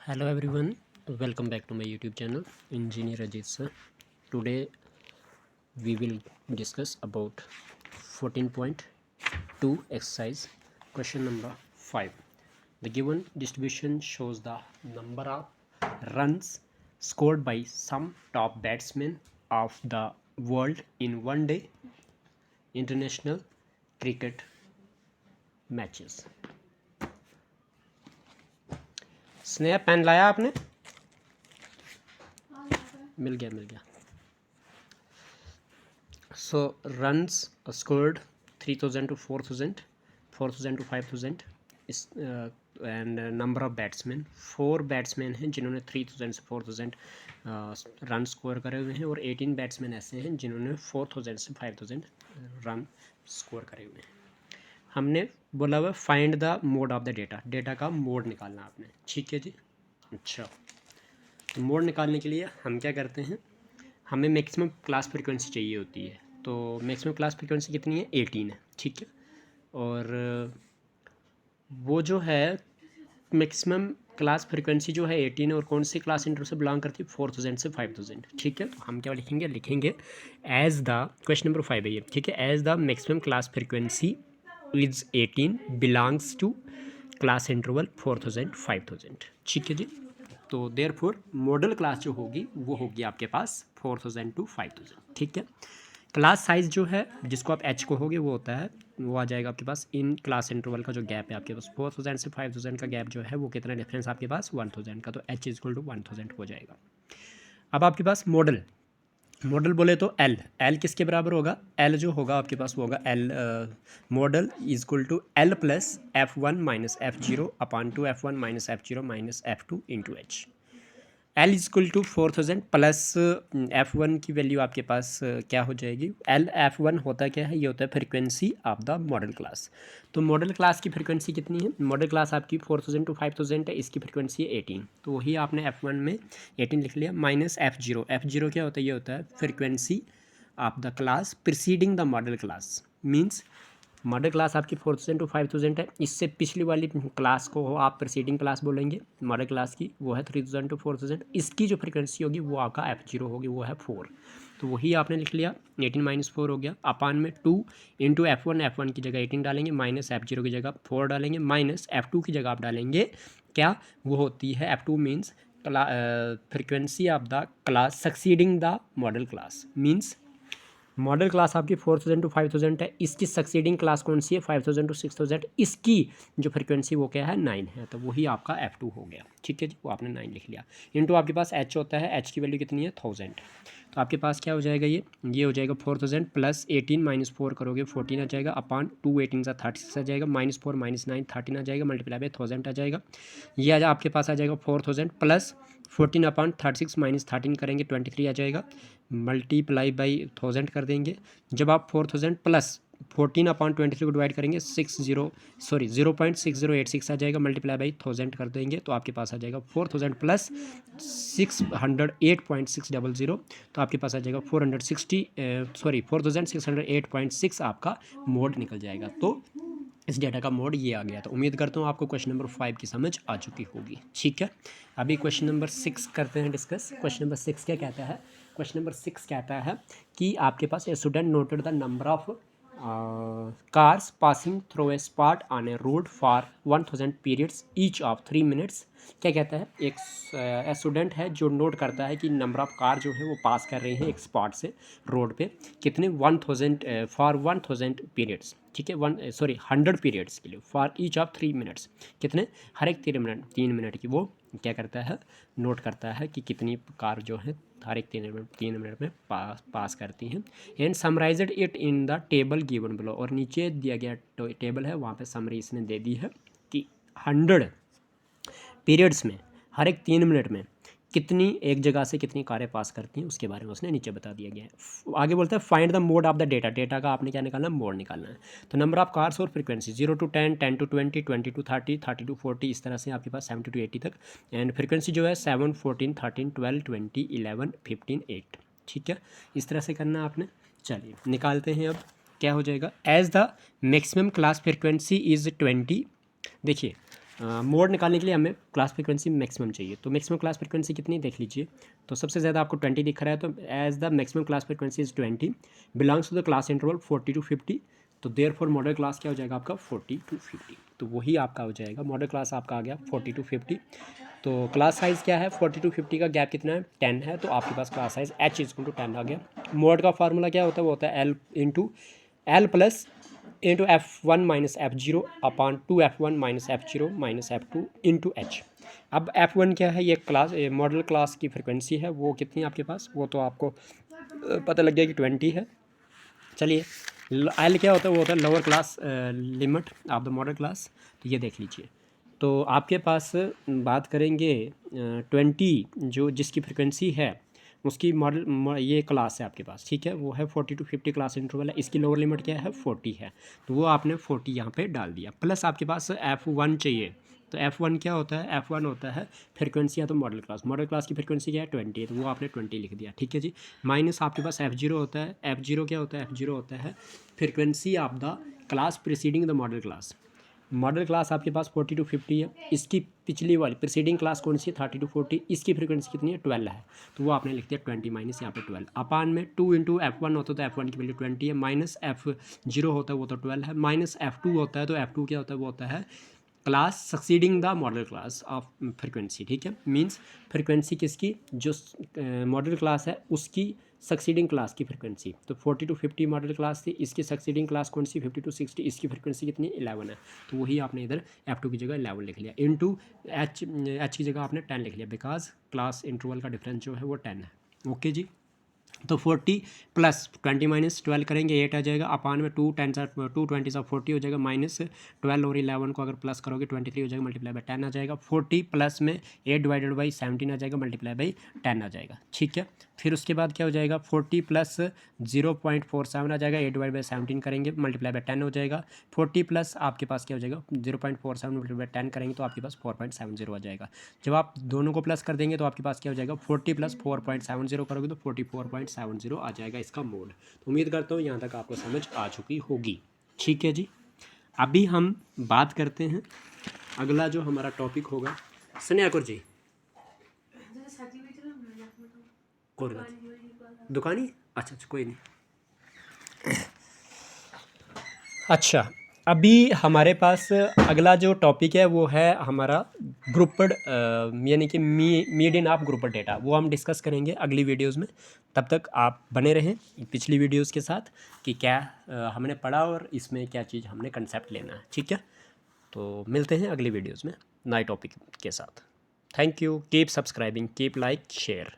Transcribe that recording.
Hello everyone, welcome back to my YouTube channel Engineer Ajit sir. Today we will discuss about 14.2 exercise question number 5. The given distribution shows the number of runs scored by some top batsmen of the world in one day international cricket matches. Sneha pen लाया आपने? मिल गया. So runs scored 3000 to 4000, 4000 to 5000 is and number of batsmen, 4 batsmen हैं जिन्होंने 3000 से 4000 run score करे हुए हैं और 18 बैट्समैन ऐसे हैं जिन्होंने 4000 से 5000 रन स्कोर करे हुए हैं. हमने बोला हुआ find the mode of the data, data का मोड निकालना आपने. ठीक है जी. अच्छा, तो मोड निकालने के लिए हम क्या करते हैं, हमें मैक्सिमम क्लास फ्रीक्वेंसी चाहिए होती है. तो मैक्सिमम क्लास फ्रीक्वेंसी कितनी है? 18 है. ठीक है. और वो जो है मैक्सिमम क्लास फ्रीक्वेंसी जो है 18 है और कौन सी क्लास इंटरवल से बिलोंग करती है? 4000 से 5000. ठीक है. तो हम क्या लिखेंगे एज द क्वेश्चन नंबर 5 है ये. ठीक है. As the maximum class frequency is 18 belongs to class interval 4000 5000. ठीक है जी. तो देयरफॉर मॉडल क्लास जो होगी वो होगी आपके पास 4000 टू 5000. ठीक है. क्लास साइज़ जो है जिसको आप एच कहोगे वो होता है, वो आ जाएगा आपके पास इन क्लास इंटरवल का जो गैप है आपके पास 4000 से 5000 का गैप जो है वो कितना डिफरेंस आपके पास 1000 का. तो एच इज इक्वल टू 1000 हो जाएगा. अब आपके पास मॉडल बोले तो एल किसके बराबर होगा? एल जो होगा आपके पास वो होगा L model is equal to L plus F1 minus F0 upon two F1 minus F0 minus F2 into H. L is equal to 4000 plus F1 की वैल्यू आपके पास क्या हो जाएगी? एल F1 होता क्या है? ये होता है frequency of the model class. तो मॉडल क्लास की फ्रीक्वेंसी कितनी है? मॉडल क्लास आपकी 4000 टू 5000 है, इसकी फ्रीक्वेंसी है 18. तो वही आपने F1 में 18 लिख लिया माइनस F0 क्या होता है? ये होता है frequency of the class preceding the model class. Means model class आपकी 4000 टू 5000 है, इससे पिछली वाली क्लास को हो आप प्रीसीडिंग क्लास बोलेंगे मॉडल क्लास की, वो है 3000 टू 4000. इसकी जो फ्रीक्वेंसी होगी वो आपका F0 होगी, वो है 4. तो वही आपने लिख लिया 18 माइनस 4 हो गया अपान में 2 इंटू F1 की जगह 18 डालेंगे माइनस F0 की जगह 4 डालेंगे माइनस F2 की जगह आप डालेंगे क्या? वो होती है F2 means frequency of the class succeeding the model class. Means model class आपकी 4000 टू 5000 है, इसकी सक्सीडिंग क्लास कौन सी है? 5000 टू 6000. इसकी जो फ्रीक्वेंसी वो क्या है? 9 है. तो वही आपका F2 हो गया. ठीक है जी. वो आपने 9 लिख लिया. इंटू आपके पास H होता है, H की वैल्यू कितनी है? 1000. तो आपके पास क्या हो जाएगा? ये हो जाएगा 4000 प्लस 18 माइनस 4 करोगे 14 आ जाएगा अपान 2 18 सा 36 आ जाएगा माइनस 4 माइनस 9 13 आ जाएगा मल्टीप्लाई बाय 1000 आ जाएगा. ये आपके पास आ जाएगा 4000 प्लस 14 अपान 36 माइनस 13 करेंगे 23 आ जाएगा मल्टीप्लाई बाई 1000 कर देंगे. जब आप 4000 प्लस 14 अपॉन 23 को डिवाइड करेंगे 0.6086 आ जाएगा मल्टीप्लाई बाई 1000 कर देंगे तो आपके पास आ जाएगा 4000 प्लस 608.600. तो आपके पास आ जाएगा 4608.6 आपका मोड निकल जाएगा. तो इस डेटा का मोड ये आ गया. तो उम्मीद करता हूँ आपको क्वेश्चन नंबर 5 की समझ आ चुकी होगी. ठीक है. अभी क्वेश्चन नंबर 6 करते हैं डिस्कस. क्वेश्चन नंबर 6 क्या कहता है? क्वेश्चन नंबर 6 कहता है कि आपके पास a student noted the number of cars passing through a spot on a road for 1000 periods each of 3 minutes. क्या कहता है? एक स्टूडेंट है जो नोट करता है कि नंबर ऑफ कार जो है वो पास कर रही हैं एक स्पॉट से रोड पे कितने 1000 फॉर 1000 पीरियड्स. ठीक है. 100 पीरियड्स के लिए फॉर ईच ऑफ 3 मिनट्स. कितने? हर एक 3 मिनट की वो क्या करता है? नोट करता है कि कितनी कार जो है हर एक 3 मिनट में पास करती हैं. And summarised it in the table given below. और नीचे दिया गया टेबल है वहाँ पे समरी इसने दे दी है कि 100 पीरियड्स में हर एक 3 मिनट में कितनी एक जगह से कितनी कारें पास करती हैं उसके बारे में उसने नीचे बता दिया गया है. आगे बोलता है find the mode of the data. Data का आपने क्या निकालना है? मोड निकालना है. तो नंबर ऑफ कार्स और frequency 0 to 10 10 to 20 20 to 30 30 to 40 इस तरह से आपके पास 70 टू 80 तक. एंड फ्रीक्वेंसी जो है 7 14 13 12 20 11 15 8. ठीक है. इस तरह से करना है आपने. चलिए निकालते हैं. अब क्या हो जाएगा? As the maximum class frequency is 20. देखिए मोड निकालने के लिए हमें क्लास फ्रीक्वेंसी मैक्सिमम चाहिए। तो मैक्सिमम क्लास फ्रीक्वेंसी कितनी देख लीजिए। तो सबसे ज़्यादा आपको 20 दिख रहा है, तो as the maximum class frequency is 20 belongs to the class interval 40 to 50। तो देयरफॉर मॉडल क्लास क्या हो जाएगा आपका 40 to 50। तो वही आपका हो जाएगा मॉडल क्लास आपका आ गया 40 to 50। तो क्लास साइज़ क्या है 40 to 50 का गैप कितना है 10 है, तो आपके पास class size h equal to 10 आ गया। मोड का फार्मूला क्या होता है, वो होता है L plus into F1 minus F0 upon 2F1 minus F0 minus F2 into H। अब F1 क्या है, ये क्लास मॉडल क्लास की फ्रिक्वेंसी है, वो कितनी है आपके पास, वो तो आपको पता लग गया कि 20 है। चलिए L क्या होता है, वो होता है lower class limit of the model class. तो ये देख लीजिए। तो आपके पास बात करेंगे 20 जो जिसकी फ्रिक्वेंसी है उसकी मॉडल ये क्लास है आपके पास, ठीक है, वो है 40 to 50 क्लास इंटरवल है। इसकी लोअर लिमिट क्या है 40 है, तो वो आपने 40 यहाँ पे डाल दिया। प्लस आपके पास F1 चाहिए। तो F1 क्या होता है, F1 होता है फ्रिक्वेंसी या तो मॉडल क्लास की फ्रिक्वेंसी क्या है 20 है, तो वो आपने 20 लिख दिया, ठीक है जी। माइनस आपके पास F0 होता है। F0 क्या होता है, F0 होता है frequency of the class preceding the model class. Model class आपके पास 40 to 50 है, इसकी पिछली वाली प्रीसीडिंग क्लास कौन सी है 30 to 40, इसकी फ्रीक्वेंसी कितनी है 12 है, तो वो आपने लिख दिया 20 माइनस यहाँ पे 12 अपान में 2 इंटू F1 होता है तो F1 की वैल्यू 20 है, माइनस F0 होता है वो तो 12 है, माइनस F2 होता है तो F2 क्या होता है, वो होता है class succeeding the model class of frequency, ठीक है। मीन्स फ्रिक्वेंसी किसकी, जो मॉडल क्लास है उसकी सक्सीडिंग क्लास की फ्रिक्वेंसी। तो 40 to 50 मॉडल क्लास थी, इसकी सक्सीडिंग क्लास कौन सी 50 to 60, इसकी फ्रिक्वेंसी कितनी 11 है, तो वही आपने इधर F2 की जगह 11 लिख लिया इंटू H की जगह आपने 10 लिख लिया, बिकॉज क्लास इंटरवल का डिफरेंस जो है वो 10 है। ओके जी। तो 40 प्लस 20 माइनस 12 करेंगे 8 आ जाएगा, अपान में 2 20 40 हो जाएगा, माइनस 12 और 11 को अगर प्लस करोगे 23 हो जाएगा, मल्टीप्लाई बाई 10 आ जाएगा। 40 प्लस में 8 डिवाइडेड बाई 17 आ जाएगा, मल्टीप्लाई बाई 10 आ जाएगा, ठीक है। फिर उसके बाद क्या हो जाएगा 40 प्लस 0.47 आ जाएगा, 8 डिवाइड बाई 17 करेंगे, मल्टीप्लाई बाई 10 हो जाएगा। 40 प्लस आपके पास क्या हो जाएगा 0.47 मल्टीप्लाई बाई 10 करेंगे तो आपके पास 4.70 आ जाएगा। जब आप दोनों को प्लस कर देंगे तो आपके पास क्या हो जाएगा 40 प्लस 4.70 करोगे तो 44.70 आ जाएगा इसका मोड। तो उम्मीद करता हूँ यहाँ तक आपको समझ आ चुकी होगी, ठीक है जी। अभी हम बात करते हैं अगला जो हमारा टॉपिक होगा। स्नेहा जी दुकानी, अच्छा कोई नहीं। अच्छा, अभी हमारे पास अगला जो टॉपिक है वो है हमारा ग्रुपड यानी कि मीडियन ऑफ ग्रुपड डेटा, वो हम डिस्कस करेंगे अगली वीडियोस में। तब तक आप बने रहें पिछली वीडियोस के साथ कि क्या हमने पढ़ा और इसमें क्या चीज़ हमने कंसेप्ट लेना है, ठीक है। तो मिलते हैं अगली वीडियोज़ में नए टॉपिक के साथ। Thank you, keep subscribing, keep like share.